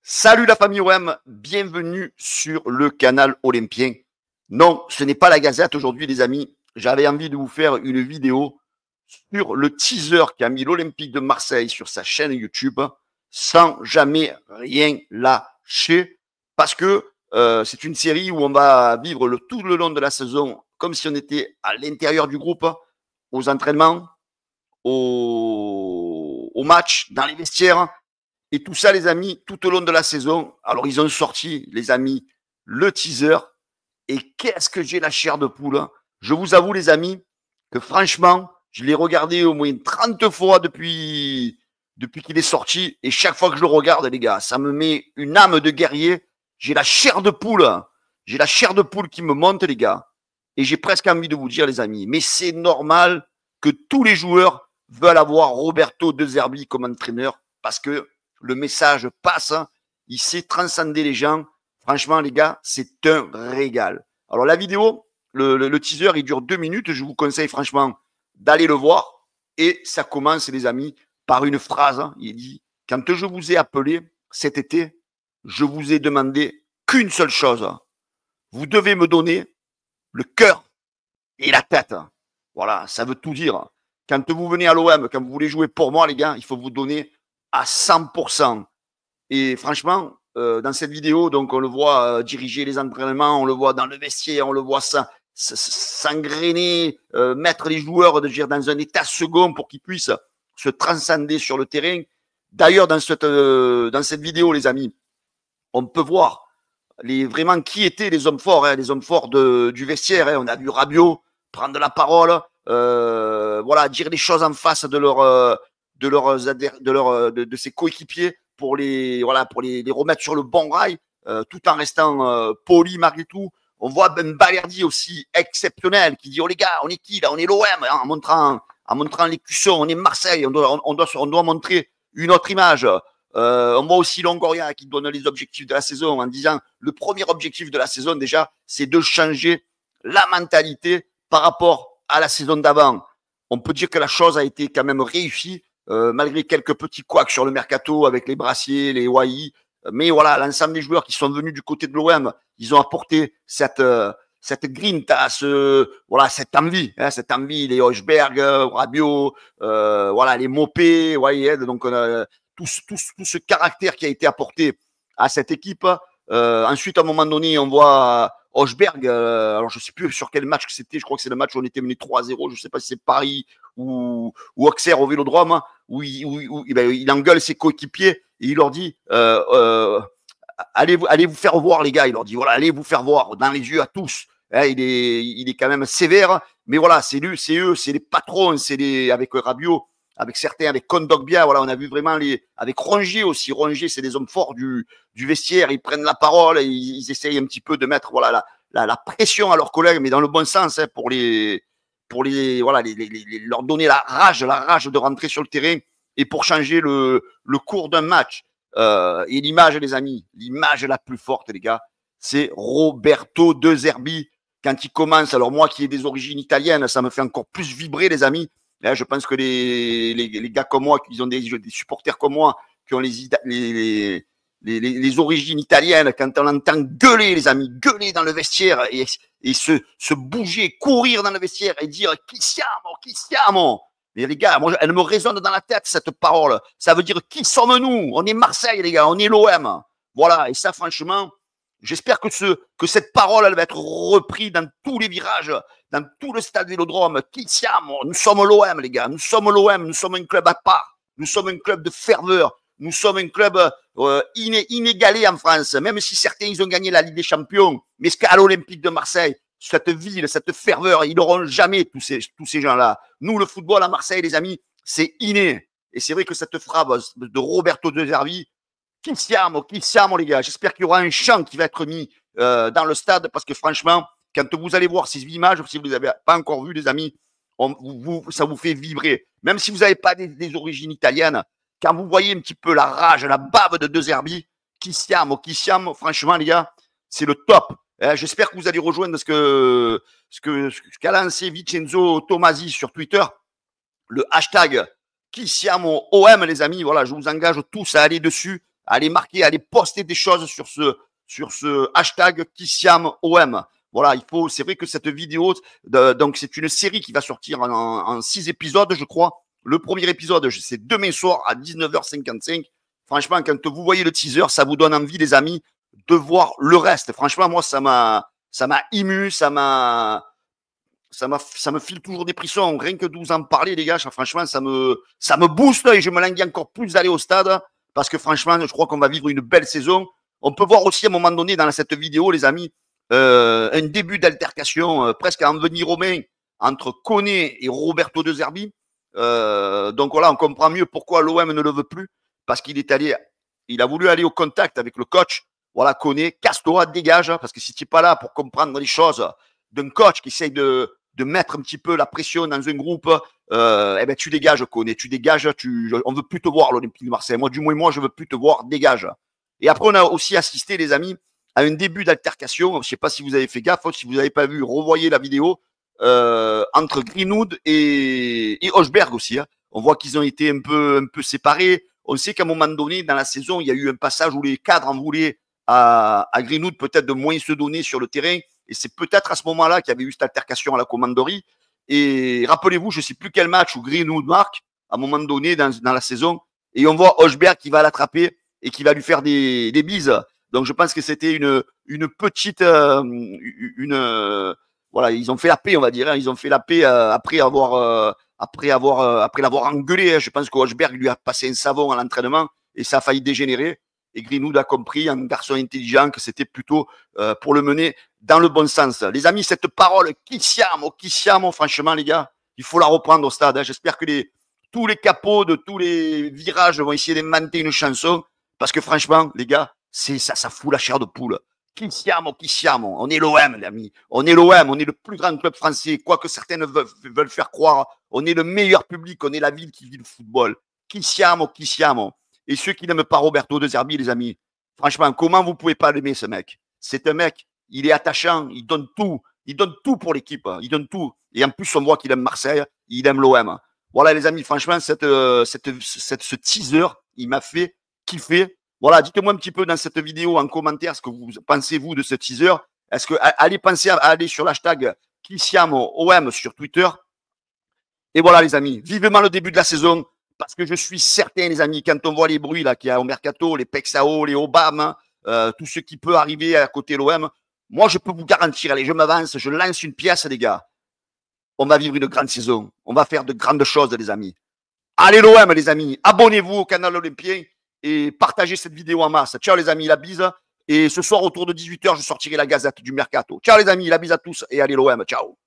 Salut la famille OM, bienvenue sur le canal Olympien. Non, ce n'est pas la Gazette aujourd'hui les amis. J'avais envie de vous faire une vidéo sur le teaser qu'a mis l'Olympique de Marseille sur sa chaîne YouTube sans jamais rien lâcher parce que c'est une série où on va vivre tout le long de la saison comme si on était à l'intérieur du groupe, aux entraînements, aux matchs, dans les vestiaires. Et tout ça, les amis, tout au long de la saison. Alors, ils ont sorti, les amis, le teaser. Et qu'est-ce que j'ai la chair de poule. Je vous avoue, les amis, que franchement, je l'ai regardé au moins 30 fois depuis qu'il est sorti. Et chaque fois que je le regarde, les gars, ça me met une âme de guerrier. J'ai la chair de poule. J'ai la chair de poule qui me monte, les gars. Et j'ai presque envie de vous dire, les amis, mais c'est normal que tous les joueurs veulent avoir Roberto De Zerbi comme entraîneur parce que le message passe, il sait transcender les gens. Franchement, les gars, c'est un régal. Alors, la vidéo, le teaser, il dure 2 minutes. Je vous conseille franchement d'aller le voir. Et ça commence, les amis, par une phrase. Il dit, quand je vous ai appelé cet été, je vous ai demandé qu'une seule chose. Vous devez me donner le cœur et la tête. Voilà, ça veut tout dire. Quand vous venez à l'OM, quand vous voulez jouer pour moi, les gars, il faut vous donner à 100%. Et franchement, dans cette vidéo, donc on le voit diriger les entraînements, on le voit dans le vestiaire, on le voit s'engrainer, mettre les joueurs dans un état second pour qu'ils puissent se transcender sur le terrain. D'ailleurs, dans cette vidéo, les amis, on peut voir vraiment qui étaient les hommes forts, les hommes forts du vestiaire. On a vu Rabiot prendre la parole, voilà, dire les choses en face de ses coéquipiers pour les remettre sur le bon rail, tout en restant poli malgré tout. On voit Ben Balerdi aussi exceptionnel qui dit oh les gars, on est qui là, on est l'OM, en montrant les cuissons, on est Marseille, on doit montrer une autre image. On voit aussi Longoria qui donne les objectifs de la saison en disant le premier objectif de la saison déjà, c'est de changer la mentalité par rapport à la saison d'avant. On peut dire que la chose a été quand même réussie, malgré quelques petits couacs sur le mercato avec les Brassier, les Wai. Mais voilà, l'ensemble des joueurs qui sont venus du côté de l'OM, ils ont apporté cette grinta, cette envie, les Hochberg, Rabiot, voilà, les Mopé, ouais, donc tout ce caractère qui a été apporté à cette équipe. Ensuite, à un moment donné, on voit Hochberg, alors je ne sais plus sur quel match c'était, je crois que c'est le match où on était mené 3-0, je ne sais pas si c'est Paris ou Auxerre au Vélodrome, où il engueule ses coéquipiers et il leur dit allez vous faire voir les gars, il leur dit voilà, allez vous faire voir dans les yeux à tous. Il est quand même sévère, mais voilà, c'est eux, c'est les patrons, avec Rabiot, avec certains, avec Kondogbia, voilà, on a vu vraiment avec Rongier aussi. Rongier, c'est des hommes forts du vestiaire, ils prennent la parole, et ils essayent un petit peu de mettre voilà la pression à leurs collègues, mais dans le bon sens, pour leur donner la rage de rentrer sur le terrain et pour changer le cours d'un match. Et l'image, les amis, l'image la plus forte, les gars, c'est Roberto De Zerbi quand il commence. Alors moi qui ai des origines italiennes, ça me fait encore plus vibrer, les amis. Là, je pense que les gars comme moi, qui ont des supporters comme moi, qui ont les origines italiennes, quand on entend gueuler, les amis, gueuler dans le vestiaire et se bouger, courir dans le vestiaire et dire « Qui siamo ?» Mais les gars, moi, elle me résonne dans la tête, cette parole. Ça veut dire « Qui sommes-nous » On est Marseille, les gars, on est l'OM. Voilà, et ça, franchement, j'espère que cette parole, elle va être reprise dans tous les virages, dans tout le stade Vélodrome. Qui siamo? Nous sommes l'OM, les gars. Nous sommes l'OM. Nous sommes un club à part. Nous sommes un club de ferveur. Nous sommes un club inégalé en France. Même si certains, ils ont gagné la Ligue des Champions. Mais ce qu'à l'Olympique de Marseille, cette ville, cette ferveur, ils n'auront jamais tous ces gens-là. Nous, le football à Marseille, les amis, c'est inné. Et c'est vrai que cette phrase de Roberto De Zerbi, qui siamo, les gars. J'espère qu'il y aura un chant qui va être mis dans le stade parce que franchement, quand vous allez voir ces images, si vous ne les avez pas encore vues, les amis, ça vous fait vibrer. Même si vous n'avez pas des origines italiennes, quand vous voyez un petit peu la rage, la bave de De Zerbi, qui siamo, franchement, les gars, c'est le top. J'espère que vous allez rejoindre ce qu'a lancé Vincenzo Tomasi sur Twitter, le hashtag qui siamo OM, les amis. Voilà, je vous engage tous à aller dessus, à aller marquer, à aller poster des choses sur ce hashtag KissiamOM. Voilà, c'est vrai que cette vidéo, donc c'est une série qui va sortir en 6 épisodes, je crois. Le premier épisode, c'est demain soir à 19h55. Franchement, quand vous voyez le teaser, ça vous donne envie, les amis, de voir le reste. Franchement, moi, ça m'a ému, ça me file toujours des frissons. Rien que de vous en parler, les gars, franchement, ça me booste et je me languis encore plus d'aller au stade parce que franchement, je crois qu'on va vivre une belle saison. On peut voir aussi à un moment donné dans cette vidéo, les amis, un début d'altercation presque à envenimement entre Koné et Roberto De Zerbi. Donc voilà, on comprend mieux pourquoi l'OM ne le veut plus parce qu'il a voulu aller au contact avec le coach. Voilà, Koné, casse-toi, dégage, parce que si tu n'es pas là pour comprendre les choses d'un coach qui essaye de mettre un petit peu la pression dans un groupe, eh ben tu dégages, Koné, tu dégages, on veut plus te voir l'Olympique de Marseille. Moi, du moins, moi, je veux plus te voir, dégage. Et après, on a aussi assisté, les amis, à un début d'altercation. Je ne sais pas si vous avez fait gaffe, si vous n'avez pas vu, revoyez la vidéo entre Greenwood et Hochberg aussi. Hein. On voit qu'ils ont été un peu séparés. On sait qu'à un moment donné, dans la saison, il y a eu un passage où les cadres en voulaient à Greenwood peut-être de moins se donner sur le terrain. Et c'est peut-être à ce moment-là qu'il y avait eu cette altercation à la commanderie. Et rappelez-vous, je ne sais plus quel match où Greenwood marque à un moment donné dans la saison. Et on voit Hochberg qui va l'attraper et qui va lui faire des bises. Donc je pense que c'était une petite... voilà, ils ont fait la paix, on va dire. Hein. Ils ont fait la paix après l'avoir engueulé. Hein. Je pense qu'Hochberg lui a passé un savon à l'entraînement et ça a failli dégénérer. Et Greenwood a compris, un garçon intelligent, que c'était plutôt pour le mener dans le bon sens. Les amis, cette parole, Kissiamo, franchement, les gars, il faut la reprendre au stade. Hein. J'espère que tous les capots de tous les virages vont essayer d'inventer une chanson. Parce que franchement, les gars, ça fout la chair de poule. Kissiamo. On est l'OM, les amis. On est l'OM, on est le plus grand club français. Quoi que certains veulent faire croire, on est le meilleur public, on est la ville qui vit le football. Kissiamo. Et ceux qui n'aiment pas Roberto De Zerbi, les amis, franchement, comment vous pouvez pas l'aimer, ce mec? C'est un mec, il est attachant, il donne tout pour l'équipe, il donne tout. Et en plus, on voit qu'il aime Marseille, il aime l'OM. Voilà, les amis, franchement, ce teaser, il m'a fait kiffer. Voilà, dites-moi un petit peu dans cette vidéo, en commentaire, ce que vous pensez, vous, de ce teaser. Est-ce que, allez penser à aller sur l'hashtag KissiamOM sur Twitter. Et voilà, les amis, vivement le début de la saison. Parce que je suis certain, les amis, quand on voit les bruits là qu'il y a au mercato, les Pexao, les Obama, tout ce qui peut arriver à côté de l'OM, moi, je peux vous garantir, allez, je m'avance, je lance une pièce, les gars. On va vivre une grande saison. On va faire de grandes choses, les amis. Allez, l'OM, les amis. Abonnez-vous au canal Olympien et partagez cette vidéo en masse. Ciao, les amis, la bise. Et ce soir, autour de 18h, je sortirai la gazette du mercato. Ciao, les amis, la bise à tous et allez, l'OM. Ciao.